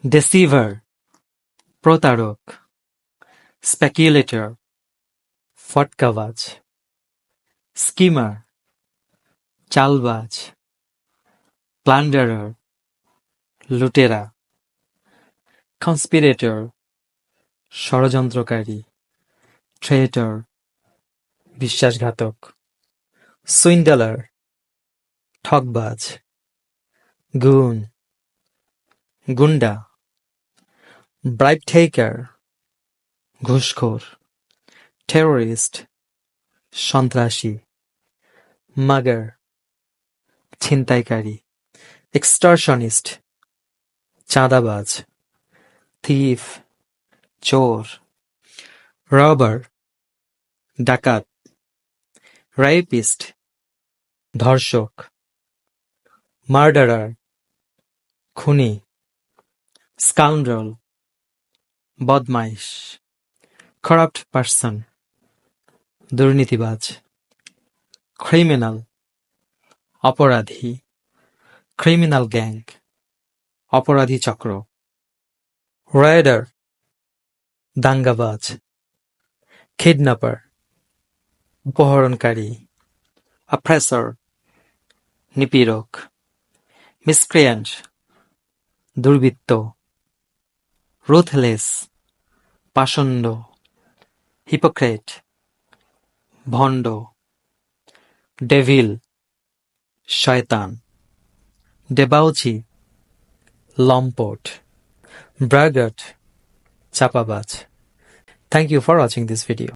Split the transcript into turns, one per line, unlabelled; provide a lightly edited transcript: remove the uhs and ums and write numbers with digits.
deceiver, প্রতারক, speculator, ফটকাবাজ, schemer, চালবাজ, plunderer, লুটেরা, conspirator, ষড়যন্ত্রকারী, traitor, বিশ্বাসঘাতক, swindler, ঠকবাজ, goon, গুন্ডা, bribe taker, ঘুষখোর, terrorist, সন্ত্রাসী, mugger, ছিনতাইকারী, extortionist, চাঁদাবাজ, thief, চোর, robber, ডাকাত, rapist, ধর্ষক, murderer, খুনি, scoundrel, বদমাইশ, corrupt person, দুর্নীতিবাজ, criminal, অপরাধী, criminal gang, অপরাধী চক্র, raider, দাঙ্গাবাজ, kidnapper, অপহরণকারী, oppressor, নিপীড়ক, miscreant, দুর্বৃত্ত, ruthless, পাষণ্ড, hypocrite, ভণ্ড, devil, শয়তান, debauchee, লম্পট, braggart, চাপাবাজ. Thank you for watching this video.